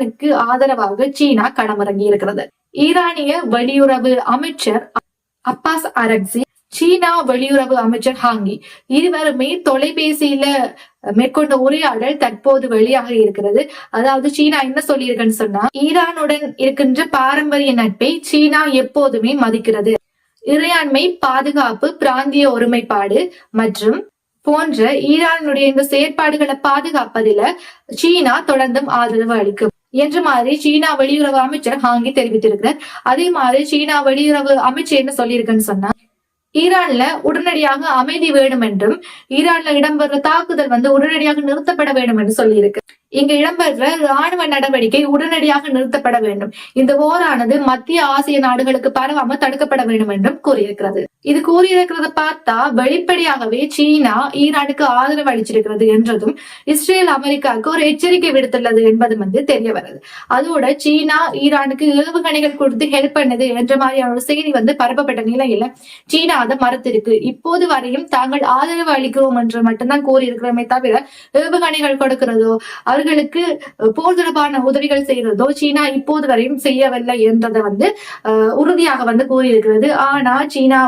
ஈரானுக்கு ஆதரவாக சீனா களமிறங்கி இருக்கிறது. ஈரானிய வெளியுறவு அமைச்சர் அப்பாஸ் அரக்சி, சீனா வெளியுறவு அமைச்சர் ஹாங்கி இருவருமே தொலைபேசியில மேற்கொண்ட உரையாடல் தற்போது வெளியாக இருக்கிறது. அதாவது சீனா என்ன சொல்லியிருக்குன்னு சொன்னா, ஈரானுடன் இருக்கின்ற பாரம்பரிய நட்பை சீனா எப்போதுமே மதிக்கிறது. இறையாண்மை, பாதுகாப்பு, பிராந்திய ஒருமைப்பாடு மற்றும் போன்ற ஈரானுடைய இந்த செயற்பாடுகளை பாதுகாப்பதில சீனா தொடர்ந்தும் ஆதரவு அளிக்கும் என்ற மாதிரி சீனா வெளியுறவு அமைச்சர் ஹாங்கி தெரிவித்திருக்கிறார். அதே மாதிரி சீனா வெளியுறவு அமைச்சர் என்ன சொல்லியிருக்குன்னு சொன்னா, ஈரான்ல உடனடியாக அமைதி வேணும் என்றும் ஈரான்ல இடம்பெற தாக்குதல் உடனடியாக நிறுத்தப்பட வேண்டும் என்று சொல்லியிருக்கு. இங்கு இடம்பெற்ற ராணுவ நடவடிக்கை உடனடியாக நிறுத்தப்பட வேண்டும். இந்த போரானது மத்திய ஆசிய நாடுகளுக்கு பரவாம தடுக்கப்பட வேண்டும் என்றும் கூறியிருக்கிறது. இது கூறியிருக்கிறத பார்த்தா வெளிப்படையாகவே சீனா ஈரானுக்கு ஆதரவு அளிச்சிருக்கிறது என்றதும் இஸ்ரேல் அமெரிக்காவுக்கு ஒரு எச்சரிக்கை விடுத்துள்ளது என்பது தெரிய வருது. அதோட சீனா ஈரானுக்கு ஏவுகணைகள் கொடுத்து ஹெல்ப் பண்ணுது என்ற மாதிரியான ஒரு செய்தி பரப்பப்பட்ட நிலையில சீனா அதை மறுத்திருக்கு. இப்போது வரையும் தாங்கள் ஆதரவு அளிக்கிறோம் என்று மட்டும்தான் கூறியிருக்கிறோமே தவிர ஏவுகணைகள் கொடுக்கிறதோ அவர்களுக்கு போர் தொடர்பான உதவிகள் செய்யறதோ சீனா இப்போது வரையும் செய்யவில்லை என்றதை உறுதியாக கூறியிருக்கிறது. ஆனா சீனா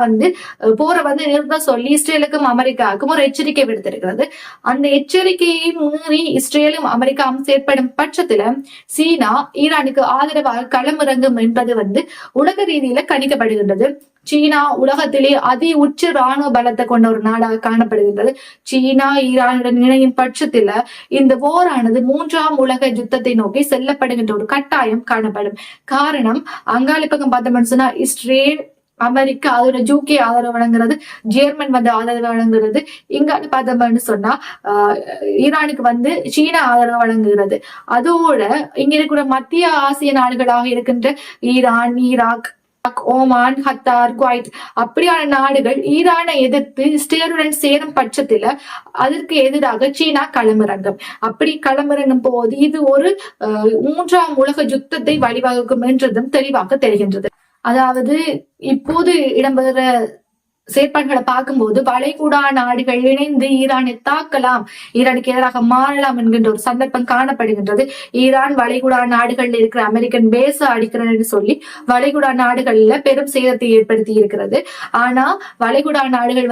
போரை நிறுத்த சொல்லி இஸ்ரேலுக்கும் அமெரிக்காவுக்கும் ஒரு எச்சரிக்கை விடுத்திருக்கிறது. அந்த எச்சரிக்கையை மீறி இஸ்ரேலும் அமெரிக்காவும் செயற்படும் பட்சத்துல சீனா ஈரானுக்கு ஆதரவாக களமிறங்கும் என்பது உலக ரீதியில கணிக்கப்படுகின்றது. சீனா உலகத்திலே அதி உச்ச ராணுவ பலத்தை கொண்ட ஒரு நாடாக காணப்படுகின்றது. சீனா ஈரானுடன் இணையும் பட்சத்துல இந்த போரானது 3ஆம் உலக யுத்தத்தை நோக்கி செல்லப்படுகின்ற ஒரு கட்டாயம் காணப்படும். காரணம், அங்காளி பக்கம் பார்த்தோம்னு சொன்னா இஸ்ரேல், அமெரிக்கா, அதோட ஜூகே ஆதரவு வழங்குறது, ஜெர்மன் ஆதரவு வழங்குறது, இங்கால பார்த்தோம்னு சொன்னா ஈரானுக்கு சீனா ஆதரவு வழங்குகிறது. அதோட இங்க இருக்கிற மத்திய ஆசிய நாடுகளாக இருக்கின்ற Iran, Iraq, Oman, Qatar, Kuwait அப்படியான நாடுகள் ஈரானை எதிர்த்து இஸ்ரேலுடன் சேரும் பட்சத்துல அதற்கு எதிராக சீனா களமிறங்கும். அப்படி களமிறங்கும் போது இது ஒரு 3ஆம் உலக யுத்தத்தை வழிவகுக்கும் என்றதும் தெளிவாக தெரிகின்றது. அதாவது இப்போது இடம்பெற செயற்பாடுகளை பார்க்கும்போது வளைகுடா நாடுகள் இணைந்து ஈரானை தாக்கலாம், ஈரானுக்கு எதிராக மாறலாம் என்கின்ற ஒரு சந்தர்ப்பம் காணப்படுகின்றது. ஈரான் வளைகுடா நாடுகள்ல இருக்கிற அமெரிக்கன் பேச அடிக்கிறேன்னு சொல்லி வளைகுடா நாடுகள்ல பெரும் சேதத்தை ஏற்படுத்தி இருக்கிறது. ஆனா வளைகுடா நாடுகள்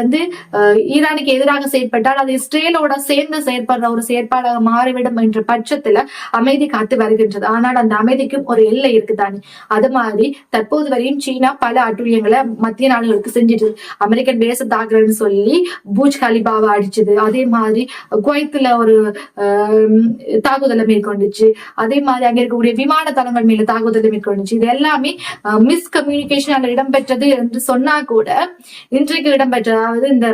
ஈரானுக்கு எதிராக செயற்பட்டால் அது இஸ்ரேலோட சேர்ந்து செயற்படுற ஒரு செயற்பாடாக மாறிவிடும் என்ற பட்சத்துல அமைதி காத்து வருகின்றது. ஆனால் அந்த அமைதிக்கும் ஒரு எல்லை இருக்குதானே. அது மாதிரி தற்போது வரையும் சீனா பல அட்டுழியங்களை மத்திய நாடுகளுக்கு செஞ்சிட்டு, அமெரிக்கன் பேச தாக்குறன்னு சொல்லி பூஜ் கலிபாவை அடிச்சது, அதே மாதிரி குவைத்துல ஒரு தாக்குதலை மேற்கொண்டுச்சு, அதே மாதிரி அங்க இருக்கக்கூடிய விமான தளங்கள் மேல தாக்குதலை மேற்கொண்டுச்சு. இது எல்லாமே மிஸ்கம்யூனிகேஷன் இடம்பெற்றது என்று சொன்னா கூட இன்றைக்கு இடம்பெற்ற, அதாவது இந்த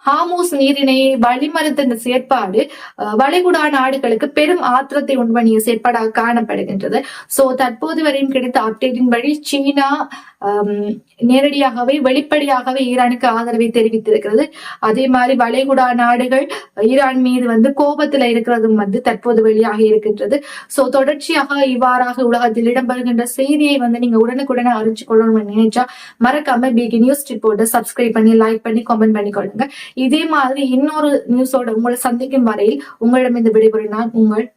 ஹாமூஸ் நீரிணையை வழிமறுத்த இந்த செயற்பாடு வளைகுடா நாடுகளுக்கு பெரும் ஆத்திரத்தை உண்பணிய செயற்பாடாக காணப்படுகின்றது. சோ தற்போது வரையும் கிடைத்த அப்டேட்டின் படி சீனா நேரடியாகவே வெளிப்படையாகவே ஈரானுக்கு ஆதரவை தெரிவித்திருக்கிறது. அதே மாதிரி வளைகுடா நாடுகள் ஈரான் மீது கோபத்துல இருக்கிறதும் தற்போது வெளியாக இருக்கின்றது. சோ தொடர்ச்சியாக இவ்வாறாக உலகத்தில் இடம்பெறுகின்ற செய்தியை நீங்க உடனுக்குடனே அறிஞ்சு கொள்ளணும்னு நினைச்சா மறக்காம பிகே நியூஸ் ரிப்போர்ட்டை சப்ஸ்கிரைப் பண்ணி, லைக் பண்ணி, கமெண்ட் பண்ணி கொள்ளுங்க. இதே மாதிரி இன்னொரு நியூஸோட உங்களை சந்திக்கும் வரையில் உங்களிடம் இந்த விடைபெறும் நான் உங்கள்